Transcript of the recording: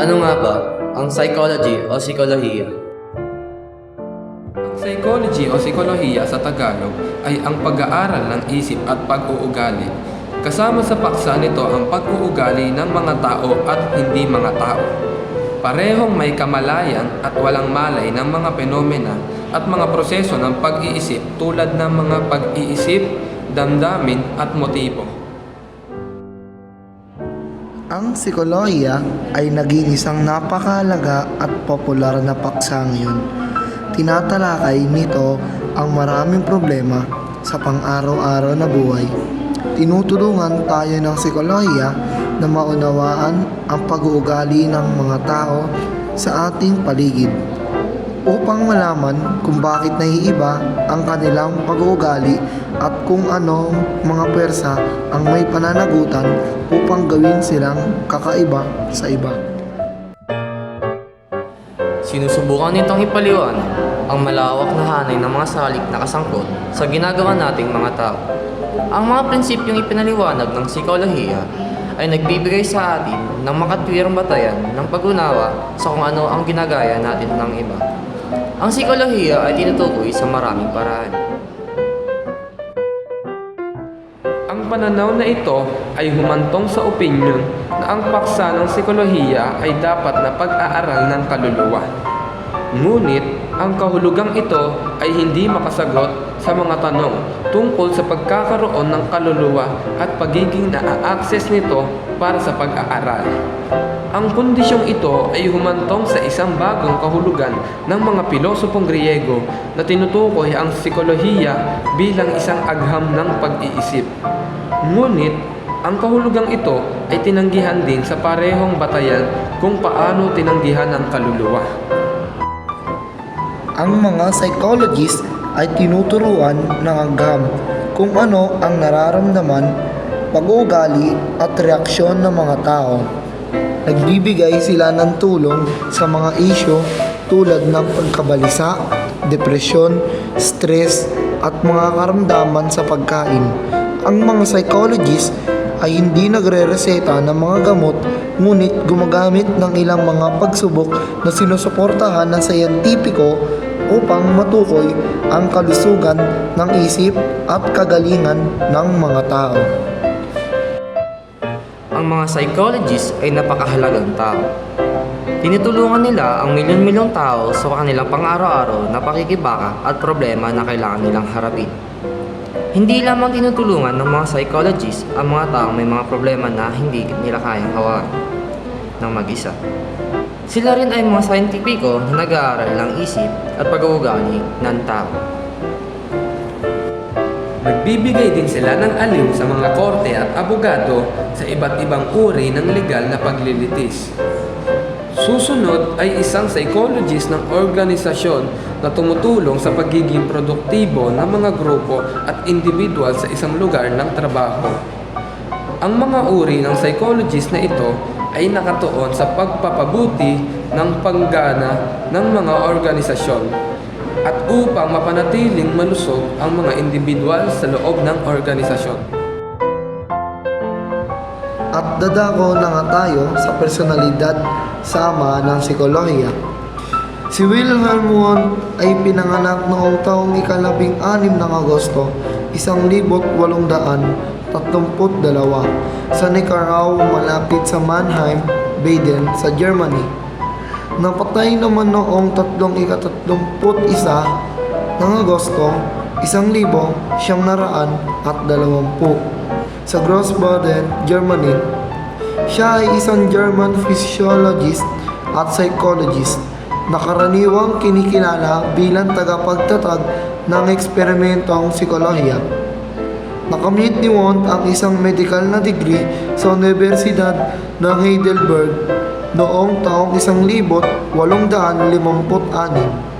Ano nga ba ang psychology o psikolohiya? Ang psychology o psikolohiya sa Tagalog ay ang pag-aaral ng isip at pag-uugali. Kasama sa paksa nito ang pag-uugali ng mga tao at hindi mga tao. Parehong may kamalayan at walang malay ng mga fenomena at mga proseso ng pag-iisip tulad ng mga pag-iisip, damdamin at motibo. Ang psikolohiya ay naging isang napakahalaga at popular na paksa ngayon. Tinatalakay nito ang maraming problema sa pang-araw-araw na buhay. Tinutulungan tayo ng psikolohiya na maunawaan ang pag-uugali ng mga tao sa ating paligid upang malaman kung bakit naiiba ang kanilang pag-uugali at kung anong mga pwersa ang may pananagutan upang gawin silang kakaiba sa iba. Sinusubukan nitong ipaliwanag ang malawak na hanay ng mga salik na kasangkot sa ginagawa nating mga tao. Ang mga prinsipyong ipinaliwanag ng psikolohiya ay nagbibigay sa atin ng makatwirang batayan ng pag-unawa sa kung ano ang ginagaya natin ng iba. Ang psikolohiya ay tinutukoy sa maraming paraan. Ang pananaw na ito ay humantong sa opinyon na ang paksa ng psikolohiya ay dapat na pag-aaral ng kaluluwa. Ngunit, ang kahulugang ito ay hindi makasagot sa mga tanong tungkol sa pagkakaroon ng kaluluwa at pagiging naa-access nito para sa pag-aaral. Ang kondisyong ito ay humantong sa isang bagong kahulugan ng mga pilosopong Griego na tinutukoy ang psikolohiya bilang isang agham ng pag-iisip. Ngunit, ang kahulugang ito ay tinanggihan din sa parehong batayan kung paano tinanggihan ang kaluluwa. Ang mga psychologist ay tinuturuan ng agham kung ano ang nararamdaman, pag-uugali at reaksyon ng mga tao. Nagbibigay sila ng tulong sa mga isyu tulad ng pagkabalisa, depresyon, stress at mga karamdaman sa pagkain. Ang mga psychologist ay hindi nagre-reseta ng mga gamot, ngunit gumagamit ng ilang mga pagsubok na sinusuportahan ng siyentipiko upang matukoy ang kalusugan ng isip at kagalingan ng mga tao. Ang mga psychologists ay napakahalagang tao. Tinutulungan nila ang milyon-milyong tao sa kanilang pang-araw-araw na pakikibaka at problema na kailangan nilang harapin. Hindi lamang tinutulungan ng mga psychologists ang mga taong may mga problema na hindi nila kayang hawakan ng mag-isa. Sila rin ay mga scientifico na nag-aaral ng isip at pag-uugali ng tao. Nagbibigay din sila ng aliw sa mga korte at abogado sa iba't ibang uri ng legal na paglilitis. Susunod ay isang psychologist ng organisasyon na tumutulong sa pagiging produktibo ng mga grupo at individual sa isang lugar ng trabaho. Ang mga uri ng psychologist na ito ay nakatuon sa pagpapabuti ng panggana ng mga organisasyon at upang mapanatiling malusog ang mga individual sa loob ng organisasyon. At dadako na nga tayo sa personalidad sama ng psikolohiya. Si Wilhelm Wundt ay pinanganak noong taong ika-12 ng Agosto, 1832 sa Neckarau malapit sa Mannheim, Baden sa Germany. Napatay naman noong 31 ng Agosto, 1920 sa Grossbaden, Germany. Siya ay isang German physiologist at psychologist na karaniwang kinikilala bilang tagapagtatag ng eksperimentong psikolohiya. Nakamit ni Wundt ang isang medical na degree sa Universidad ng Heidelberg noong taong 1856.